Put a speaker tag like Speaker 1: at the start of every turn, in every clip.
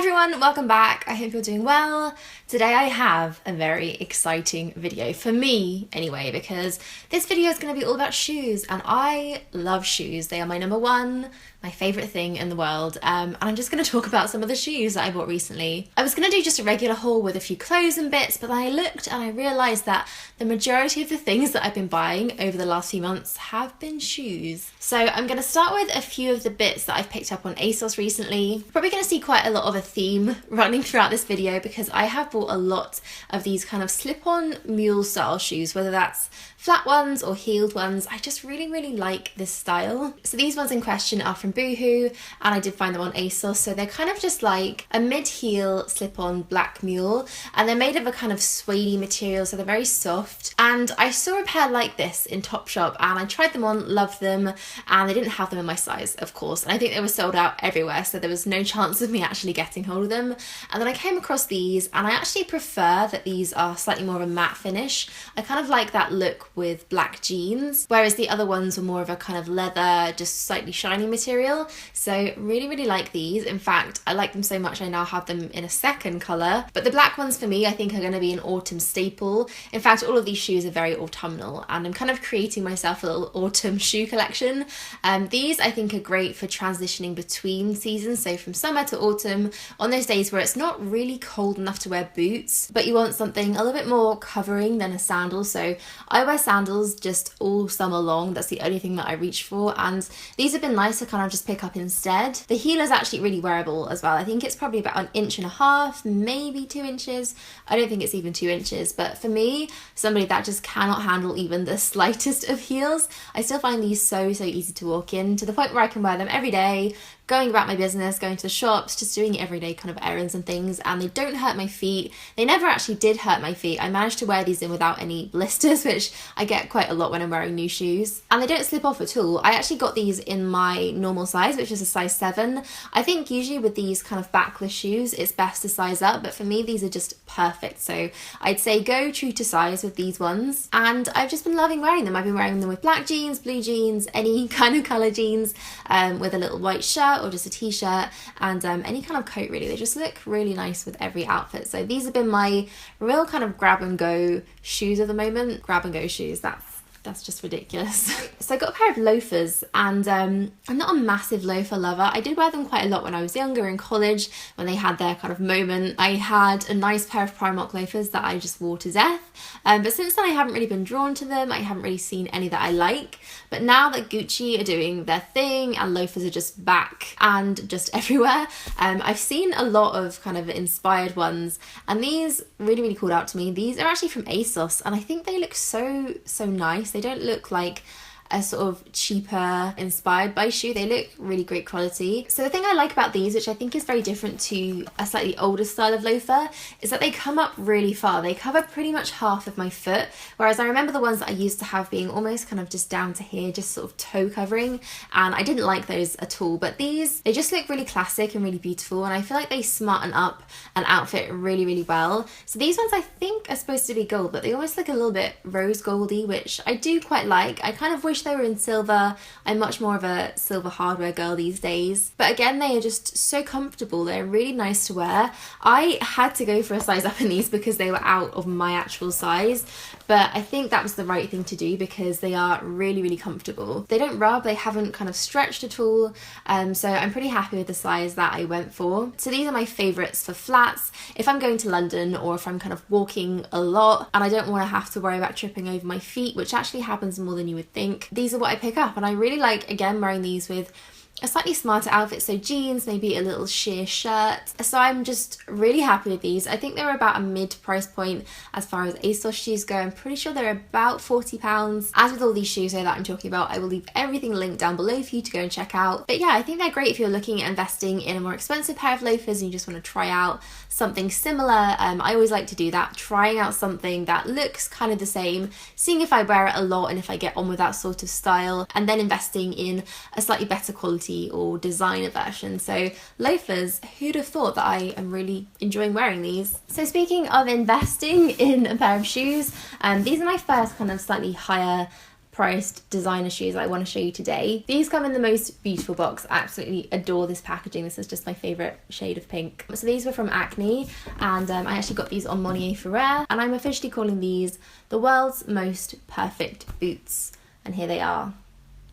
Speaker 1: everyone, welcome back. I hope you're doing well. Today I have a very exciting video, for me anyway, because this video is going to be all about shoes, and I love shoes. They are my number one, my favourite thing in the world, and I'm just going to talk about some of the shoes that I bought recently. I was going to do just a regular haul with a few clothes and bits, but then I looked and I realised that the majority of the things that I've been buying over the last few months have been shoes. So I'm going to start with a few of the bits that I've picked up on ASOS recently. Probably going to see quite a lot of a theme running throughout this video because I have bought a lot of these kind of slip-on mule style shoes, whether that's flat ones or heeled ones. I just really like this style. So these ones in question are from Boohoo, and I did find them on ASOS. So they're kind of just like a mid-heel slip-on black mule, and they're made of a kind of suede material, so they're very soft. And I saw a pair like this in Topshop and I tried them on, loved them, and they didn't have them in my size, of course, and I think they were sold out everywhere, so there was no chance of me actually getting hold of them. And then I came across these, and I actually prefer that these are slightly more of a matte finish. I kind of like that look with black jeans, whereas the other ones were more of a kind of leather, just slightly shiny material. So really like these. In fact, I like them so much I now have them in a second colour. But the black ones for me I think are going to be an autumn staple. In fact, all of these shoes are very autumnal, and I'm kind of creating myself a little autumn shoe collection. These I think are great for transitioning between seasons, so from summer to autumn, on those days where it's not really cold enough to wear boots, but you want something a little bit more covering than a sandal. So I wear sandals just all summer long. That's the only thing that I reach for, and these have been nice to kind of just pick up instead. The heel is actually really wearable as well. I think it's probably about 1.5 inches, maybe 2 inches. I don't think it's even 2 inches, but for me, somebody that just cannot handle even the slightest of heels, I still find these so easy to walk in, to the point where I can wear them every day, going about my business, going to the shops, just doing everyday kind of errands and things, and they don't hurt my feet. They never actually did hurt my feet. I managed to wear these in without any blisters, which I get quite a lot when I'm wearing new shoes, and they don't slip off at all. I actually got these in my normal size, which is a size 7. I think usually with these kind of backless shoes it's best to size up, but for me these are just perfect. So I'd say go true to size with these ones, and I've just been loving wearing them. I've been wearing them with black jeans, blue jeans, any kind of colour jeans, with a little white shirt or just a t-shirt, and any kind of coat really. They just look really nice with every outfit. So these have been my real kind of grab and go shoes at the moment. Grab and go shoes, that's just ridiculous. So I got a pair of loafers, and I'm not a massive loafer lover. I did wear them quite a lot when I was younger in college, when they had their kind of moment. I had a nice pair of Primark loafers that I just wore to death, but since then I haven't really been drawn to them. I haven't really seen any that I like. But now that Gucci are doing their thing and loafers are just back and just everywhere, I've seen a lot of kind of inspired ones, and these really called out to me. These are actually from ASOS, and I think they look so nice. They don't look like a sort of cheaper inspired by shoe. They look really great quality. So the thing I like about these, which I think is very different to a slightly older style of loafer, is that they come up really far. They cover pretty much half of my foot, whereas I remember the ones that I used to have being almost kind of just down to here, just sort of toe covering, and I didn't like those at all. But these, they just look really classic and really beautiful, and I feel like they smarten up an outfit really well. So these ones I think are supposed to be gold, but they almost look a little bit rose goldy, which I do quite like. I kind of wish they were in silver. I'm much more of a silver hardware girl these days, but again, they are just so comfortable. They're really nice to wear. I had to go for a size up in these because they were out of my actual size, but I think that was the right thing to do because they are really comfortable. They don't rub, they haven't kind of stretched at all, so I'm pretty happy with the size that I went for. So these are my favourites for flats. If I'm going to London, or if I'm kind of walking a lot and I don't want to have to worry about tripping over my feet, which actually happens more than you would think, these are what I pick up. And I really like, again, wearing these with a slightly smarter outfit, so jeans, maybe a little sheer shirt. So I'm just really happy with these. I think they're about a mid price point as far as ASOS shoes go. I'm pretty sure they're about £40. As with all these shoes that I'm talking about, I will leave everything linked down below for you to go and check out. But yeah, I think they're great if you're looking at investing in a more expensive pair of loafers and you just want to try out something similar. I always like to do that, trying out something that looks kind of the same, seeing if I wear it a lot and if I get on with that sort of style, and then investing in a slightly better quality or designer version. So loafers, who'd have thought that I am really enjoying wearing these? So speaking of investing in a pair of shoes, these are my first kind of slightly higher priced designer shoes I want to show you today. These come in the most beautiful box. I absolutely adore this packaging. This is just my favourite shade of pink. So these were from Acne, and I actually got these on Monnier Ferrer, and I'm officially calling these the world's most perfect boots. And here they are.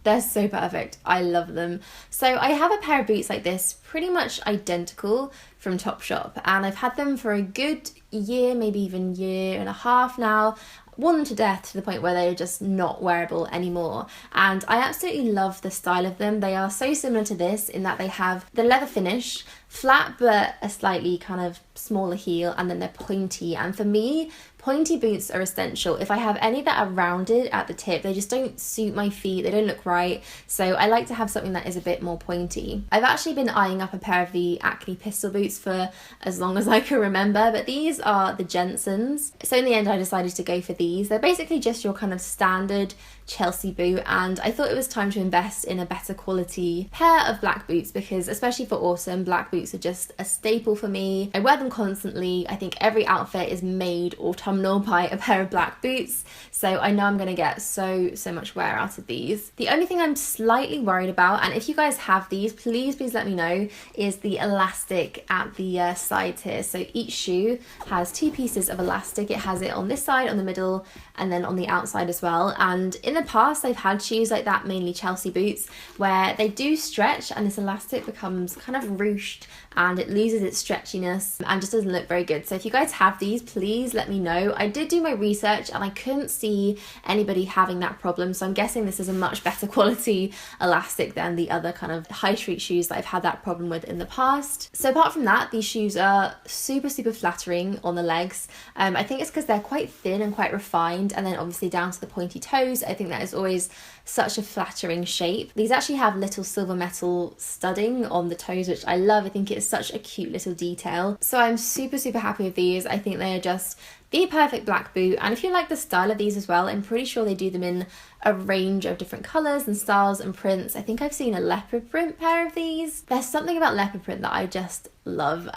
Speaker 1: They're so perfect. I love them. So I have a pair of boots like this, pretty much identical, from Topshop, and I've had them for a good year, maybe even year and a half now. Worn them to death, to the point where they're just not wearable anymore, and I absolutely love the style of them. They are so similar to this in that they have the leather finish, flat but a slightly kind of smaller heel, and then they're pointy, and for me, pointy boots are essential. If I have any that are rounded at the tip, they just don't suit my feet, they don't look right, so I like to have something that is a bit more pointy. I've actually been eyeing up a pair of the Acne pistol boots for as long as I can remember, but these are the Jensens. So in the end I decided to go for these. They're basically just your kind of standard Chelsea boot, and I thought it was time to invest in a better quality pair of black boots, because especially for autumn, black boots are just a staple for me. I wear them constantly. I think every outfit is made autumnal by a pair of black boots, so I know I'm going to get so much wear out of these. The only thing I'm slightly worried about, and if you guys have these, please let me know, is the elastic at the sides here. So each shoe has two pieces of elastic. It has it on this side, on the middle, and then on the outside as well. And in the past I've had shoes like that, mainly Chelsea boots, where they do stretch and this elastic becomes kind of ruched and it loses its stretchiness and just doesn't look very good. So if you guys have these, please let me know. I did do my research and I couldn't see anybody having that problem, so I'm guessing this is a much better quality elastic than the other kind of high street shoes that I've had that problem with in the past. So apart from that, these shoes are super flattering on the legs. I think it's because they're quite thin and quite refined, and then obviously down to the pointy toes. I think that is always such a flattering shape. These actually have little silver metal studding on the toes, which I love. I think it's such a cute little detail. So I'm super happy with these. I think they are just the perfect black boot, and if you like the style of these as well, I'm pretty sure they do them in a range of different colours and styles and prints. I think I've seen a leopard print pair of these. There's something about leopard print that I just love,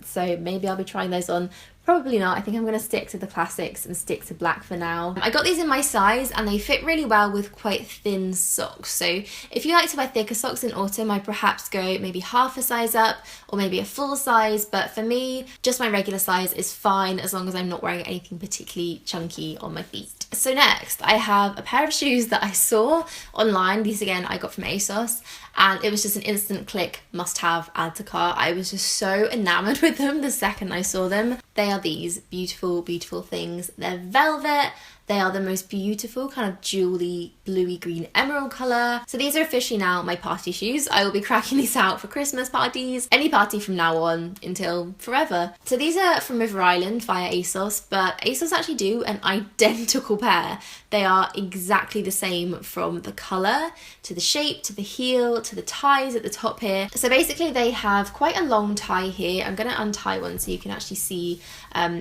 Speaker 1: so maybe I'll be trying those on. Probably not. I think I'm going to stick to the classics and stick to black for now. I got these in my size and they fit really well with quite thin socks. So if you like to wear thicker socks in autumn, I'd perhaps go maybe half a size up or maybe a full size. But for me, just my regular size is fine as long as I'm not wearing anything particularly chunky on my feet. So next, I have a pair of shoes that I saw online. These again I got from ASOS, and it was just an instant click, must have, add to cart. I was just so enamored with them the second I saw them. They are these beautiful things. They're velvet. They are the most beautiful kind of jewelly bluey green emerald colour. So these are officially now my party shoes. I will be cracking these out for Christmas parties, any party from now on until forever. So these are from River Island via ASOS, but ASOS actually do an identical pair. They are exactly the same from the colour to the shape to the heel to the ties at the top here. So basically they have quite a long tie here. I'm going to untie one so you can actually see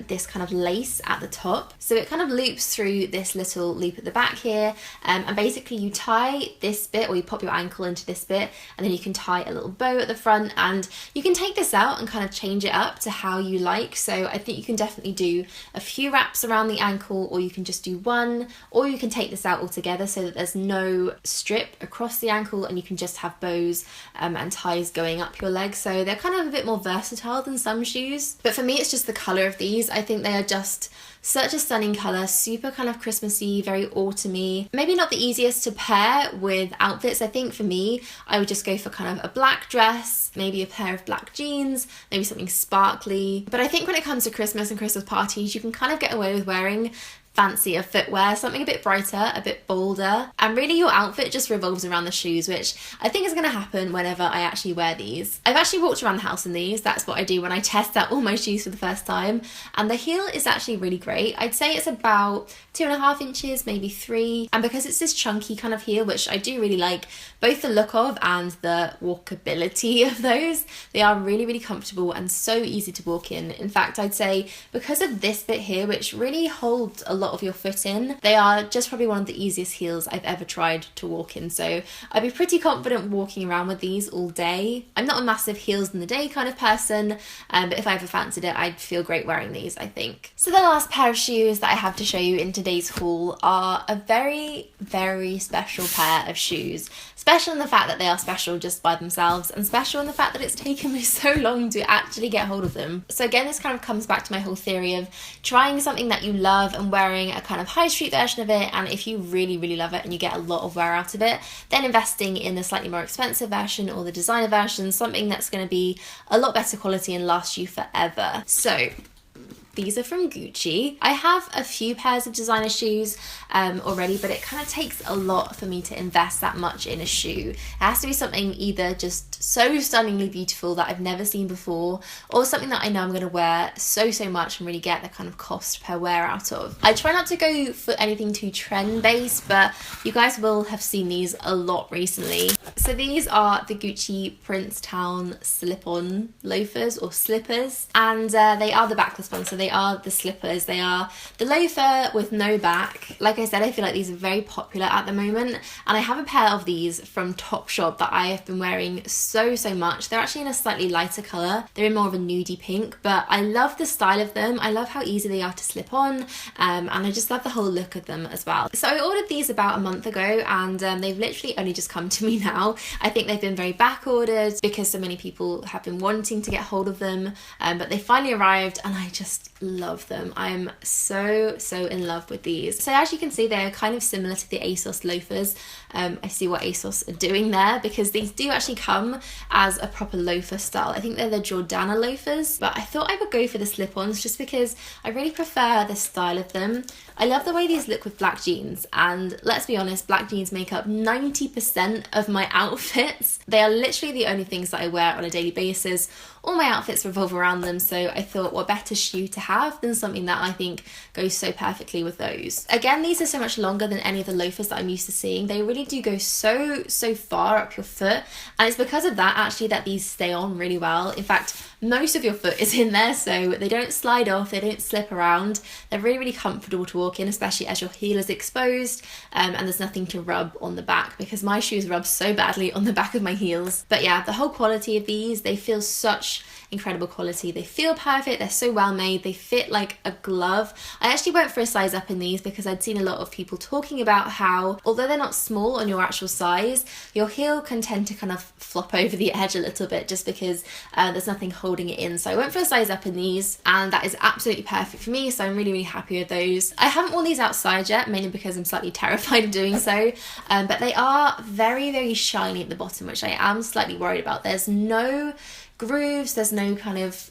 Speaker 1: this kind of lace at the top. So it kind of loops through this little loop at the back here, and basically you tie this bit, or you pop your ankle into this bit, and then you can tie a little bow at the front, and you can take this out and kind of change it up to how you like. So I think you can definitely do a few wraps around the ankle, or you can just do one, or you can take this out altogether so that there's no strip across the ankle and you can just have bows and ties going up your legs. So they're kind of a bit more versatile than some shoes, but for me it's just the colour of these. I think they are just such a stunning colour, super kind of Christmassy, very autumny. Maybe not the easiest to pair with outfits. I think for me, I would just go for kind of a black dress, maybe a pair of black jeans, maybe something sparkly. But I think when it comes to Christmas and Christmas parties, you can kind of get away with wearing fancier footwear, something a bit brighter, a bit bolder, and really your outfit just revolves around the shoes, which I think is going to happen whenever I actually wear these. I've actually walked around the house in these. That's what I do when I test out all my shoes for the first time, and the heel is actually really great. I'd say it's about 2.5 inches, maybe 3, and because it's this chunky kind of heel, which I do really like both the look of and the walkability of those, they are really comfortable and so easy to walk in. In fact, I'd say because of this bit here, which really holds a lot of your foot in. They are just probably one of the easiest heels I've ever tried to walk in, so I'd be pretty confident walking around with these all day. I'm not a massive heels in the day kind of person, but if I ever fancied it, I'd feel great wearing these, I think. So the last pair of shoes that I have to show you in today's haul are a very, very special pair of shoes. Special in the fact that they are special just by themselves, and special in the fact that it's taken me so long to actually get hold of them. So again, this kind of comes back to my whole theory of trying something that you love and wearing a kind of high street version of it, and if you really, really love it and you get a lot of wear out of it, then investing in the slightly more expensive version or the designer version, something that's going to be a lot better quality and last you forever. So these are from Gucci. I have a few pairs of designer shoes already, but it kind of takes a lot for me to invest that much in a shoe. It has to be something either just so stunningly beautiful that I've never seen before, or something that I know I'm going to wear so much and really get the kind of cost per wear out of. I try not to go for anything too trend based, but you guys will have seen these a lot recently. So these are the Gucci Princetown slip-on loafers or slippers, and they are the backless ones. So they are the slippers. They are the loafer with no back. Like I said, I feel like these are very popular at the moment, and I have a pair of these from Topshop that I have been wearing so much. They're actually in a slightly lighter colour. They're in more of a nudie pink, but I love the style of them. I love how easy they are to slip on, and I just love the whole look of them as well. So I ordered these about a month ago, and they've literally only just come to me now. I think they've been very back ordered because so many people have been wanting to get hold of them, but they finally arrived and I just love them. I'm so in love with these. So as you can see, they're kind of similar to the ASOS loafers. I see what ASOS are doing there, because these do actually come as a proper loafer style. I think they're the Jordana loafers, but I thought I would go for the slip-ons just because I really prefer the style of them. I love the way these look with black jeans, and let's be honest, black jeans make up 90% of my outfits. They are literally the only things that I wear on a daily basis. All my outfits revolve around them, so I thought what better shoe to have than something that I think goes so perfectly with those. Again, these are so much longer than any of the loafers that I'm used to seeing. They really do go so far up your foot, and it's because of that actually that these stay on really well. In fact, most of your foot is in there, so they don't slide off, they don't slip around. They're really comfortable to walk in, especially as your heel is exposed, and there's nothing to rub on the back, because my shoes rub so badly on the back of my heels. But yeah, the whole quality of these, they feel such incredible quality. They feel perfect, they're so well made, they fit like a glove. I actually went for a size up in these because I'd seen a lot of people talking about how, although they're not small on your actual size, your heel can tend to kind of flop over the edge a little bit just because there's nothing holding it in. So I went for a size up in these, and that is absolutely perfect for me, so I'm really happy with those. I haven't worn these outside yet, mainly because I'm slightly terrified of doing so, but they are very shiny at the bottom, which I am slightly worried about. There's no grooves, there's no kind of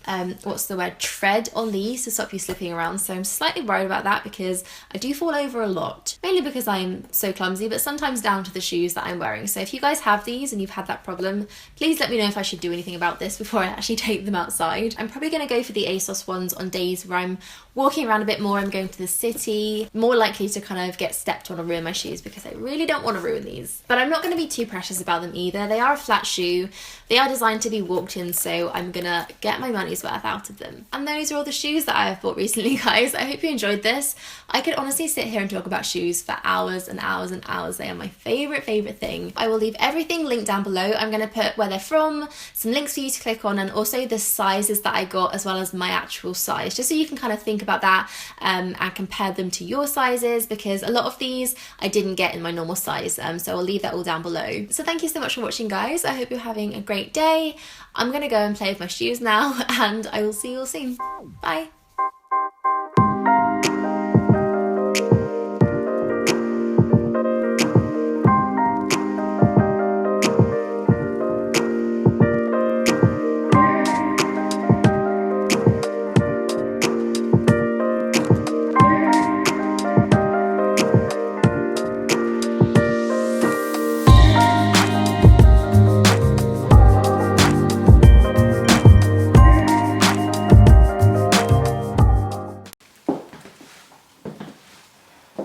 Speaker 1: tread on these to stop you slipping around, so I'm slightly worried about that because I do fall over a lot, mainly because I'm so clumsy, but sometimes down to the shoes that I'm wearing. So if you guys have these and you've had that problem, please let me know if I should do anything about this before I actually take them outside. I'm probably going to go for the ASOS ones on days where I'm walking around a bit more, I'm going to the city, more likely to kind of get stepped on or ruin my shoes, because I really don't want to ruin these. But I'm not going to be too precious about them either. They are a flat shoe, they are designed to be walked in, so I'm gonna get my money's worth out of them. And those are all the shoes that I have bought recently, guys. I hope you enjoyed this. I could honestly sit here and talk about shoes for hours and hours and hours. They are my favorite thing. I will leave everything linked down below. I'm gonna put where they're from, some links for you to click on, and also the sizes that I got, as well as my actual size, just so you can kind of think about that and compare them to your sizes, because a lot of these I didn't get in my normal size, so I'll leave that all down below. So thank you so much for watching, guys. I hope you're having a great day. I'm gonna go and play with my shoes now, and I will see you all soon. Bye.